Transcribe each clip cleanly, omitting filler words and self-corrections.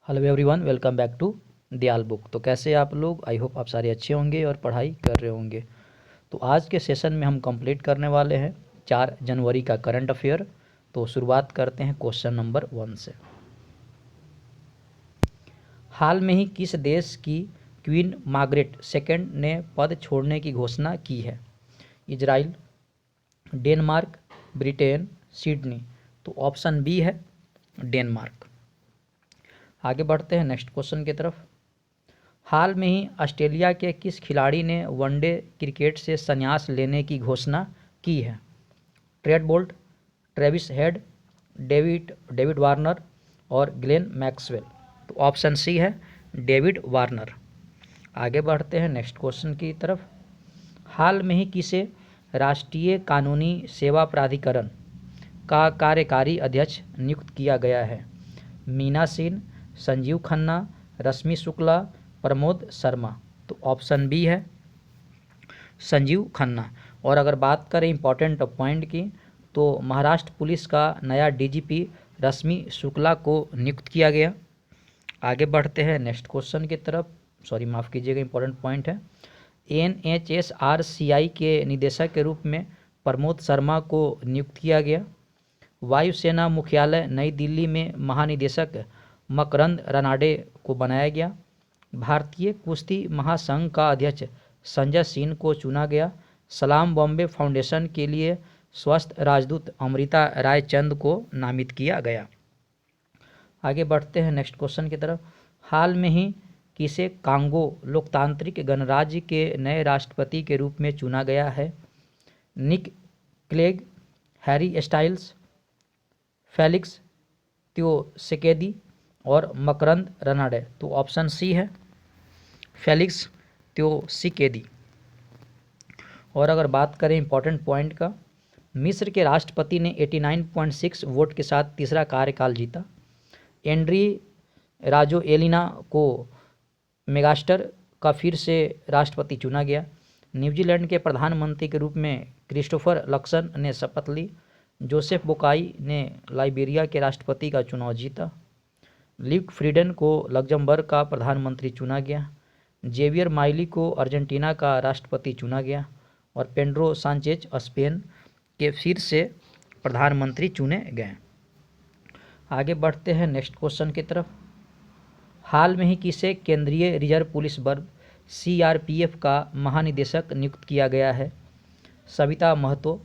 Hello everyone, welcome back to Dayal book. तो कैसे आप लोग? आई होप आप सारे अच्छे होंगे और पढ़ाई कर रहे होंगे। तो आज के सेशन में हम कंप्लीट करने वाले हैं 4 जनवरी का करंट अफेयर। तो शुरुआत करते हैं क्वेश्चन नंबर 1 से। हाल में ही किस देश की क्वीन मार्गरेट सेकेंड ने पद छोड़ने की घोषणा की है? Israel, Denmark, Britain, Sydney. तो ऑप्शन बी है डेनमार्क। आगे बढ़ते हैं नेक्स्ट क्वेश्चन की तरफ। हाल में ही ऑस्ट्रेलिया के किस खिलाड़ी ने वनडे क्रिकेट से संन्यास लेने की घोषणा की है? Trade bolt, Travis head, David Warner और ग्लेन मैक्सवेल। तो ऑप्शन सी है डेविड वार्नर। आगे बढ़ते हैं नेक्स्ट क्वेश्चन की तरफ। हाल में ही किसे राष्ट्रीय कानूनी सेवा प्राधिकरण का कार्यकारी अध्यक्ष नियुक्त किया गया है? मीना सिंह, संजीव खन्ना, रश्मि शुक्ला, प्रमोद शर्मा। तो ऑप्शन बी है संजीव खन्ना। और अगर बात करें इंपॉर्टेंट पॉइंट की, तो महाराष्ट्र पुलिस का नया डीजीपी रश्मि शुक्ला को नियुक्त किया गया। आगे बढ़ते हैं नेक्स्ट क्वेश्चन की तरफ। माफ़ कीजिएगा, इंपॉर्टेंट पॉइंट है। NHSRCI के निदेशक के रूप में प्रमोद शर्मा को नियुक्त किया गया। वायुसेना मुख्यालय नई दिल्ली में महानिदेशक मकरंद रनाडे को बनाया गया। भारतीय कुश्ती महासंघ का अध्यक्ष संजय सिंह को चुना गया। सलाम बॉम्बे फाउंडेशन के लिए स्वस्थ राजदूत अमृता राय चंद को नामित किया गया। आगे बढ़ते हैं नेक्स्ट क्वेश्चन की तरफ। हाल में ही किसे कांगो लोकतांत्रिक गणराज्य के नए राष्ट्रपति के रूप में चुना गया है? निक क्लेग, हैरी स्टाइल्स, फेलिक्स त्योसेकेदी और मकरंद रनाडे। तो ऑप्शन सी है फेलिक्स त्योसेकेदी। और अगर बात करें इंपॉर्टेंट पॉइंट का, मिस्र के राष्ट्रपति ने 89.6 वोट के साथ तीसरा कार्यकाल जीता। एंड्री राजोएलिना को मेगास्टर का फिर से राष्ट्रपति चुना गया। न्यूजीलैंड के प्रधानमंत्री के रूप में क्रिस्टोफर लक्सन ने शपथ ली। जोसेफ बोकाई ने लाइबेरिया के राष्ट्रपति का चुनाव जीता। ल्यूक फ्रीडन को लग्जमबर्ग का प्रधानमंत्री चुना गया। जेवियर माइली को अर्जेंटीना का राष्ट्रपति चुना गया। और पेड्रो सांचेज स्पेन के फिर से प्रधानमंत्री चुने गए। आगे बढ़ते हैं नेक्स्ट क्वेश्चन की तरफ। हाल में ही किसे केंद्रीय रिजर्व पुलिस बल CRPF का महानिदेशक नियुक्त किया गया है? सविता महतो,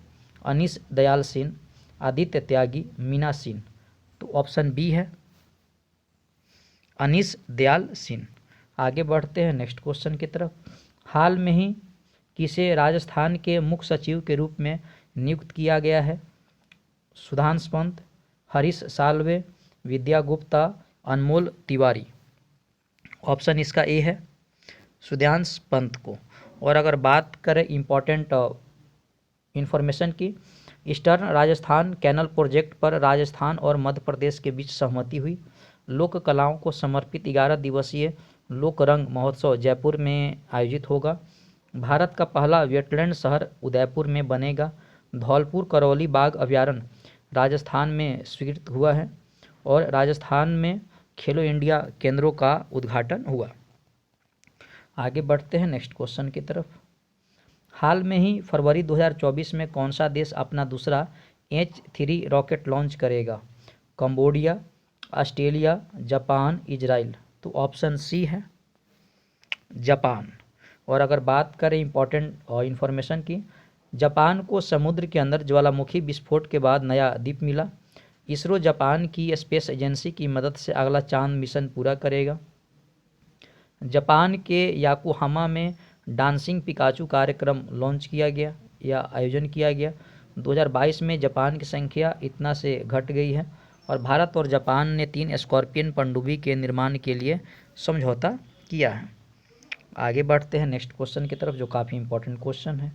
अनीश दयाल सिंह, आदित्य त्यागी, मीना सिंह। तो ऑप्शन बी है अनीश दयाल सिंह। आगे बढ़ते हैं नेक्स्ट क्वेश्चन की तरफ। हाल में ही किसे राजस्थान के मुख्य सचिव के रूप में नियुक्त किया गया है? सुधांश पंत, हरीश साल्वे, विद्या गुप्ता, अनमोल तिवारी। ऑप्शन इसका ए है सुधांश पंत को। और अगर बात करें इम्पॉर्टेंट इन्फॉर्मेशन की, ईस्टर्न राजस्थान कैनल प्रोजेक्ट पर राजस्थान और मध्य प्रदेश के बीच सहमति हुई। लोक कलाओं को समर्पित 11 दिवसीय लोक रंग महोत्सव जयपुर में आयोजित होगा। भारत का पहला वेटलैंड शहर उदयपुर में बनेगा। धौलपुर करौली बाघ अभयारण्य राजस्थान में स्वीकृत हुआ है। और राजस्थान में खेलो इंडिया केंद्रों का उद्घाटन हुआ। आगे बढ़ते हैं नेक्स्ट क्वेश्चन की तरफ। हाल में ही फरवरी 2024 में कौन सा देश अपना दूसरा H3 रॉकेट लॉन्च करेगा? Cambodia, Australia, Japan, Israel. तो ऑप्शन सी है जापान। और अगर बात करें इंपॉर्टेंट इन्फॉर्मेशन की, जापान को समुद्र के अंदर ज्वालामुखी विस्फोट के बाद नया द्वीप मिला। इसरो जापान की स्पेस एजेंसी की मदद से अगला चांद मिशन पूरा करेगा। जापान के याकोहामा में डांसिंग पिकाचू कार्यक्रम लॉन्च किया गया या आयोजन किया गया। 2022 में जापान की संख्या इतना से घट गई है। और भारत और जापान ने 3 स्कॉर्पियन पनडुब्बी के निर्माण के लिए समझौता किया है। आगे बढ़ते हैं नेक्स्ट क्वेश्चन की तरफ, जो काफ़ी इंपॉर्टेंट क्वेश्चन है।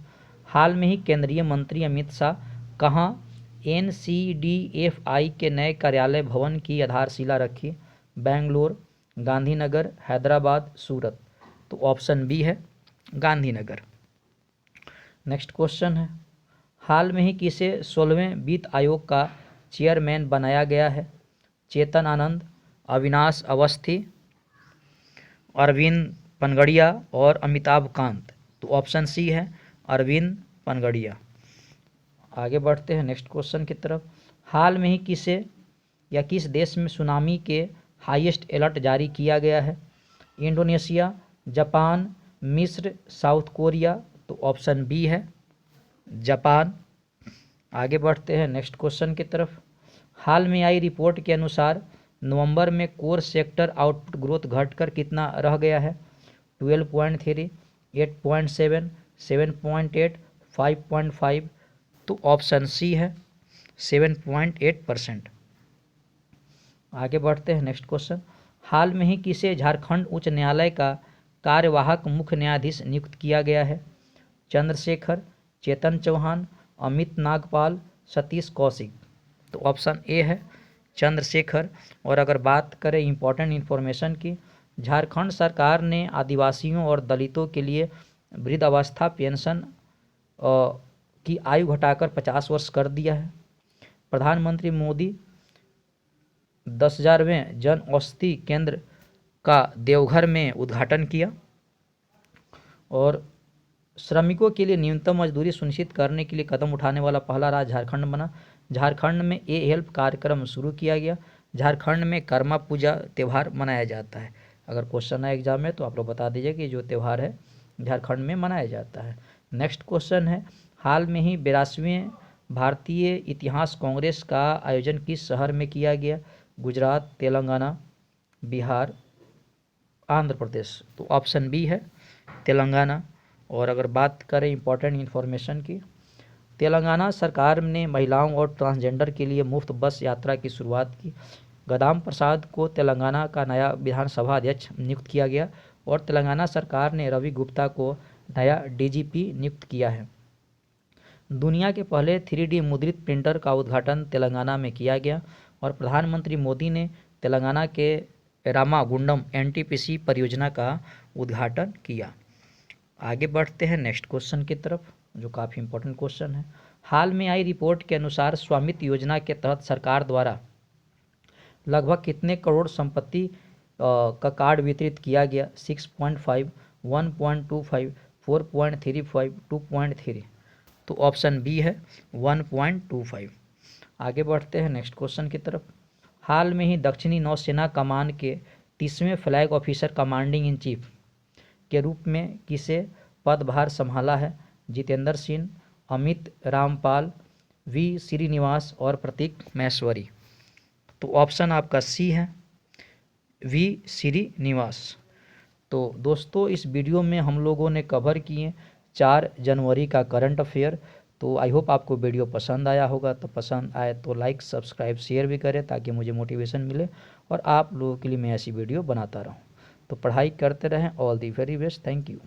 हाल में ही केंद्रीय मंत्री अमित शाह कहाँ NCDFI के नए कार्यालय भवन की आधारशिला रखी? बेंगलोर, गांधीनगर, हैदराबाद, सूरत। तो ऑप्शन बी है गांधीनगर। नेक्स्ट क्वेश्चन है। हाल में ही किसे 16वें वित्त आयोग का चेयरमैन बनाया गया है? चेतन आनंद, अविनाश अवस्थी, अरविंद पनगड़िया और अमिताभ कांत। तो ऑप्शन सी है अरविंद पनगड़िया। आगे बढ़ते हैं नेक्स्ट क्वेश्चन की तरफ। हाल में ही किस देश में सुनामी के हाईएस्ट अलर्ट जारी किया गया है? इंडोनेशिया, जापान, मिस्र, साउथ कोरिया। तो ऑप्शन बी है जापान। आगे बढ़ते हैं नेक्स्ट क्वेश्चन की तरफ। हाल में आई रिपोर्ट के अनुसार नवंबर में कोर सेक्टर आउटपुट ग्रोथ घटकर कितना रह गया है? 12.3, 8.7, 7.8, 5.5। तो ऑप्शन सी है 7.8%। आगे बढ़ते हैं नेक्स्ट क्वेश्चन। हाल में ही किसे झारखंड उच्च न्यायालय का कार्यवाहक मुख्य न्यायाधीश नियुक्त किया गया है? चंद्रशेखर, चेतन चौहान, अमित नागपाल, सतीश कौशिक। तो ऑप्शन ए है चंद्रशेखर। और अगर बात करें इम्पोर्टेंट इन्फॉर्मेशन की, झारखंड सरकार ने आदिवासियों और दलितों के लिए वृद्धावस्था पेंशन की आयु घटाकर 50 वर्ष कर दिया है। प्रधानमंत्री मोदी 10,000वें जन औषधि केंद्र का देवघर में उद्घाटन किया। और श्रमिकों के लिए न्यूनतम मजदूरी सुनिश्चित करने के लिए कदम उठाने वाला पहला राज्य झारखंड बना। झारखंड में ए हेल्प कार्यक्रम शुरू किया गया। झारखंड में कर्मा पूजा त्यौहार मनाया जाता है। अगर क्वेश्चन है एग्जाम में तो आप लोग बता दीजिए कि जो त्यौहार है झारखंड में मनाया जाता है। नेक्स्ट क्वेश्चन है, हाल में ही 82वें भारतीय इतिहास कांग्रेस का आयोजन किस शहर में किया गया? गुजरात, तेलंगाना, बिहार, आंध्र प्रदेश। तो ऑप्शन बी है तेलंगाना। और अगर बात करें इम्पोर्टेंट इन्फॉर्मेशन की, तेलंगाना सरकार ने महिलाओं और ट्रांसजेंडर के लिए मुफ्त बस यात्रा की शुरुआत की। गदाम प्रसाद को तेलंगाना का नया विधानसभा अध्यक्ष नियुक्त किया गया। और तेलंगाना सरकार ने रवि गुप्ता को नया डीजीपी नियुक्त किया है। दुनिया के पहले 3D मुद्रित प्रिंटर का उद्घाटन तेलंगाना में किया गया। और प्रधानमंत्री मोदी ने तेलंगाना के रामागुंडम एनटीपीसी परियोजना का उद्घाटन किया। आगे बढ़ते हैं नेक्स्ट क्वेश्चन की तरफ, जो काफ़ी इंपॉर्टेंट क्वेश्चन है। हाल में आई रिपोर्ट के अनुसार स्वामित्व योजना के तहत सरकार द्वारा लगभग कितने करोड़ संपत्ति का कार्ड वितरित किया गया? 6.5, 1.25, 4.35, 2.3। तो ऑप्शन बी है 1.25। आगे बढ़ते हैं नेक्स्ट क्वेश्चन की तरफ। हाल में ही दक्षिणी नौसेना कमान के 30वें flag officer commanding in chief के रूप में किसे पदभार संभाला है? जितेंद्र सिंह, अमित रामपाल, वी श्रीनिवास और प्रतीक महेश्वरी। तो ऑप्शन आपका सी है वी श्रीनिवास। तो दोस्तों इस वीडियो में हम लोगों ने कवर किए 4 जनवरी का करंट अफेयर। तो आई होप आपको वीडियो पसंद आया होगा। तो पसंद आए तो लाइक, सब्सक्राइब, शेयर भी करें ताकि मुझे मोटिवेशन मिले और आप लोगों के लिए मैं ऐसी वीडियो बनाता रहूं। तो पढ़ाई करते रहें। All the very best. Thank you.